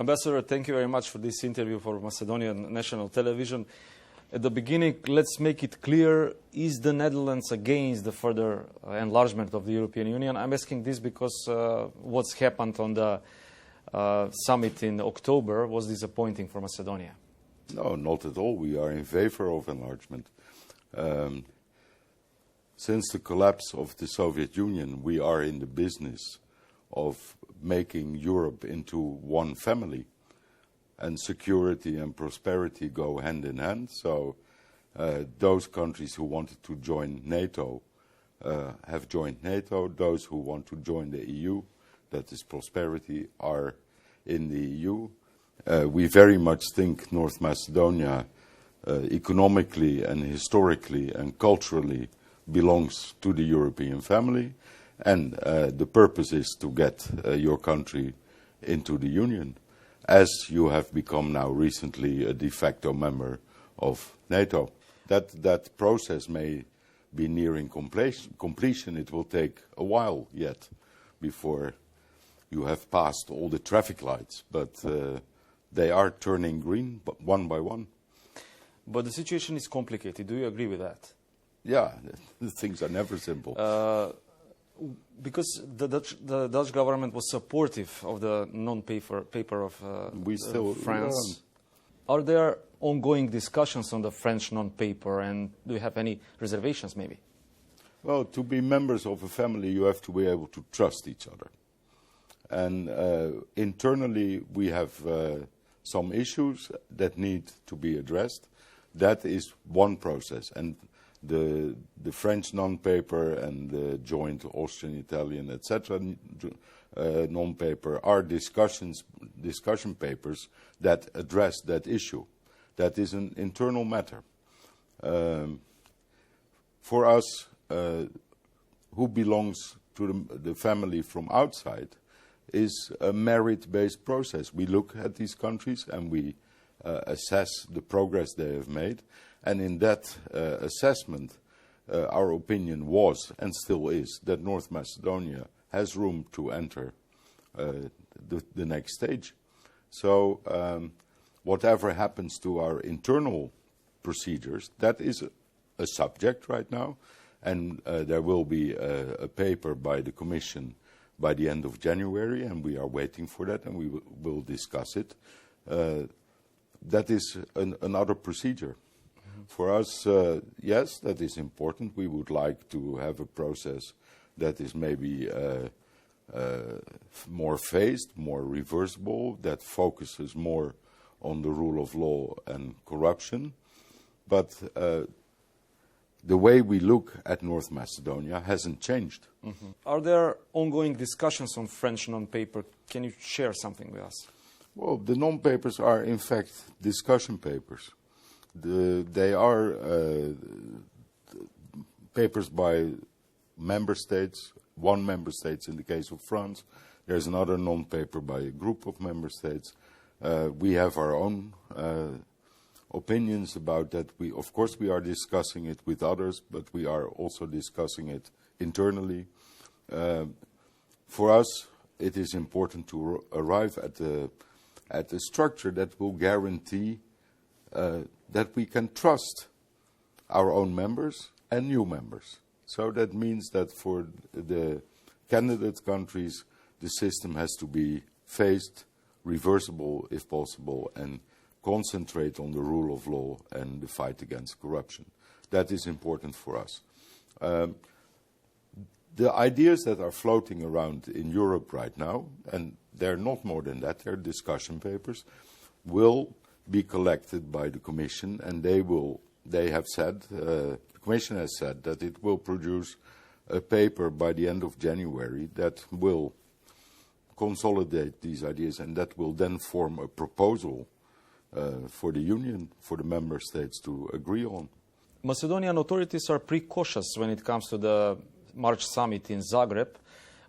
Ambassador, thank you very much for this interview for Macedonian National Television. At the beginning, let's make it clear, is the Netherlands against the further enlargement of the European Union? I'm asking this because what's happened on the summit in October was disappointing for Macedonia. No, not at all. We are in favor of enlargement. Since the collapse of the Soviet Union, we are in the business of making Europe into one family. And security and prosperity go hand in hand. So those countries who wanted to join NATO have joined NATO. Those who want to join the EU, that is prosperity, are in the EU. We very much think North Macedonia economically and historically and culturally belongs to the European family. And the purpose is to get your country into the Union, as you have become now recently a de facto member of NATO. That process may be nearing completion. It will take a while yet before you have passed all the traffic lights, but they are turning green one by one. But the situation is complicated. Do you agree with that? Yeah, things are never simple. Because the Dutch government was supportive of the non-paper of France. Are there ongoing discussions on the French non-paper, and do you have any reservations maybe? Well, to be members of a family, you have to be able to trust each other. And internally, we have some issues that need to be addressed. That is one process. And the French non-paper and the joint Austrian-Italian, etc., non-paper are discussion papers that address that issue. That is an internal matter. For us, who belongs to the family from outside, is a merit-based process. We look at these countries and we assess the progress they have made. And in that assessment, our opinion was, and still is, that North Macedonia has room to enter the next stage. So whatever happens to our internal procedures, that is a subject right now. And there will be a paper by the Commission by the end of January, and we are waiting for that, and we will discuss it. That is another procedure. For us, yes, that is important. We would like to have a process that is maybe more phased, more reversible, that focuses more on the rule of law and corruption. But the way we look at North Macedonia hasn't changed. Mm-hmm. Are there ongoing discussions on French non-paper? Can you share something with us? Well, the non-papers are, in fact, discussion papers. They are papers by member states, one member state in the case of France. There's another non-paper by a group of member states. We have our own opinions about that. Of course, we are discussing it with others, but we are also discussing it internally. For us, it is important to arrive at a structure that will guarantee that we can trust our own members and new members. So that means that for the candidate countries, the system has to be phased, reversible if possible, and concentrate on the rule of law and the fight against corruption. That is important for us. The ideas that are floating around in Europe right now, and they're not more than that, they're discussion papers, will be collected by the Commission, and they have said, the Commission has said that it will produce a paper by the end of January that will consolidate these ideas, and that will then form a proposal for the Union, for the member states to agree on. Macedonian authorities are precautious when it comes to the March summit in Zagreb.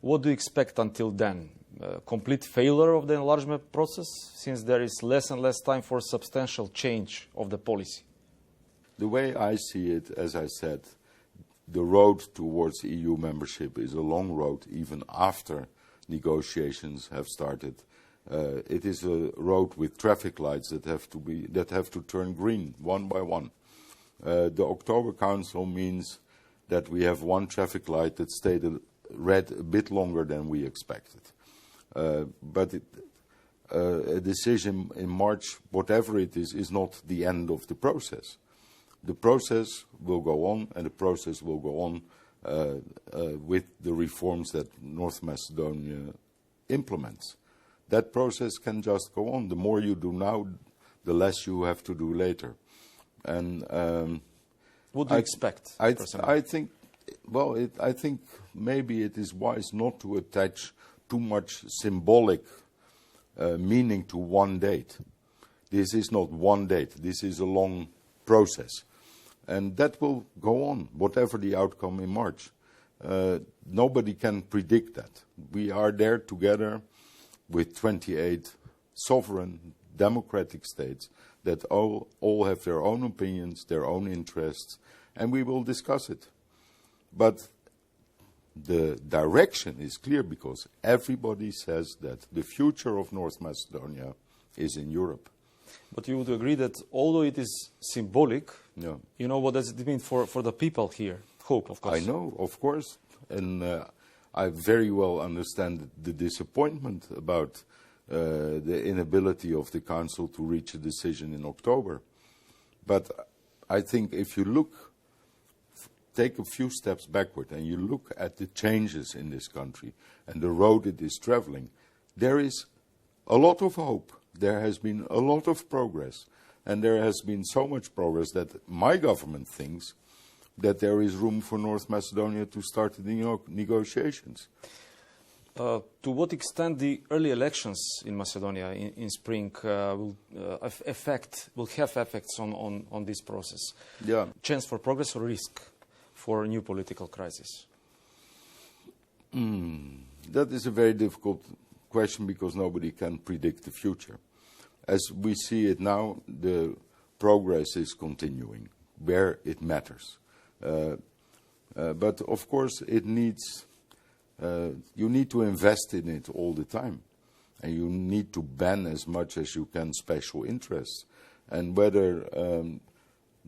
What do you expect until then? Complete failure of the enlargement process, since there is less and less time for substantial change of the policy? The way I see it, as I said, the road towards EU membership is a long road, even after negotiations have started It is a road with traffic lights that have to turn green one by one. The October Council means that we have one traffic light that stayed red a bit longer than we expected. But a decision in March, whatever it is not the end of the process. The process will go on, and the process will go on with the reforms that North Macedonia implements. That process can just go on. The more you do now, the less you have to do later. And what do you expect? I think, well, I think maybe it is wise not to attach too much symbolic meaning to one date. This is not one date. This is a long process. And that will go on, whatever the outcome in March. Nobody can predict that. We are there together with 28 sovereign democratic states that all have their own opinions, their own interests, and we will discuss it. But the direction is clear because everybody says that the future of North Macedonia is in Europe. But you would agree that although it is symbolic, Yeah. you know, what does it mean for the people here? Hope, of course. I know, of course. And I very well understand the disappointment about the inability of the Council to reach a decision in October. But I think if you take a few steps backward and you look at the changes in this country and the road it is traveling, there is a lot of hope. There has been a lot of progress, and there has been so much progress that my government thinks that there is room for North Macedonia to start the negotiations. To what extent the early elections in Macedonia in spring will have effects on this process? Yeah. Chance for progress or risk for a new political crisis? That is a very difficult question because nobody can predict the future. As we see it now, the progress is continuing where it matters. But of course, it needs. You need to invest in it all the time, and you need to ban as much as you can special interests. And whether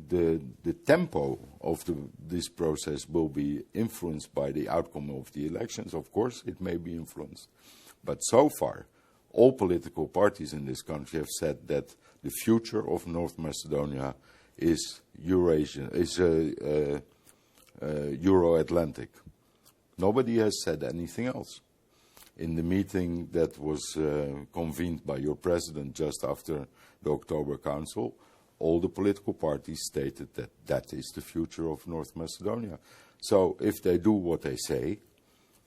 the tempo of this process will be influenced by the outcome of the elections, of course, it may be influenced. But so far, all political parties in this country have said that the future of North Macedonia is Eurasian, is Euro-Atlantic. Nobody has said anything else. In the meeting that was convened by your president just after the October Council, all the political parties stated that that is the future of North Macedonia. So if they do what they say,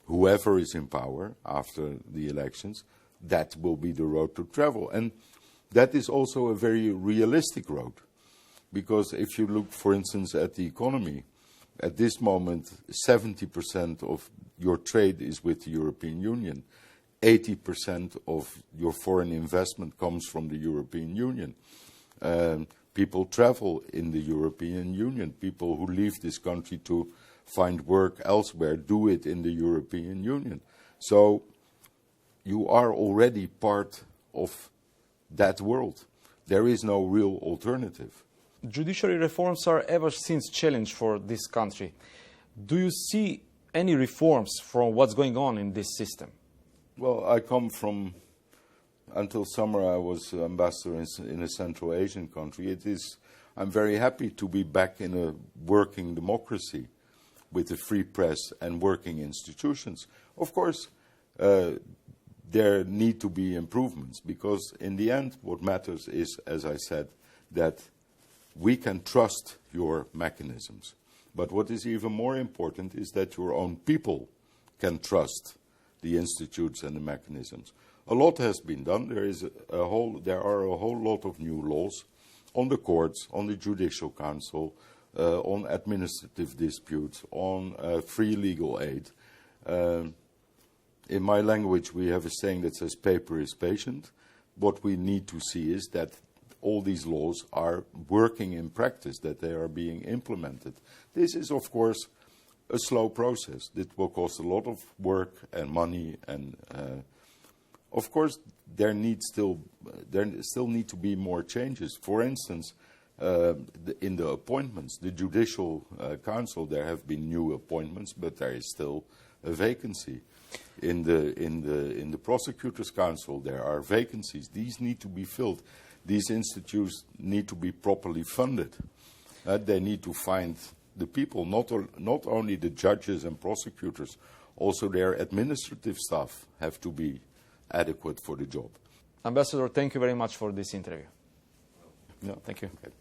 whoever is in power after the elections, that will be the road to travel. And that is also a very realistic road. Because if you look, for instance, at the economy, at this moment, 70% of your trade is with the European Union. 80% of your foreign investment comes from the European Union. People travel in the European Union. People who leave this country to find work elsewhere do it in the European Union. So you are already part of that world. There is no real alternative. Judiciary reforms are ever since challenged for this country. Do you see any reforms from what's going on in this system? Well, I come from, until summer I was ambassador in a Central Asian country. I'm very happy to be back in a working democracy with a free press and working institutions. Of course, there need to be improvements because in the end what matters is, as I said, that we can trust your mechanisms. But what is even more important is that your own people can trust the institutes and the mechanisms. A lot has been done. There are a whole lot of new laws on the courts, on the Judicial Council, on administrative disputes, on free legal aid. In my language, we have a saying that says paper is patient. What we need to see is that all these laws are working in practice, that they are being implemented. This is, of course, a slow process. It will cost a lot of work and money and Of course, there still need to be more changes. For instance, in the appointments, the Judicial Council, there have been new appointments, but there is still a vacancy. In the Prosecutors' Council, there are vacancies. These need to be filled. These institutes need to be properly funded. They need to find the people, not only the judges and prosecutors, also their administrative staff have to be adequate for the job. Ambassador, thank you very much for this interview. Yeah. Thank you. Okay.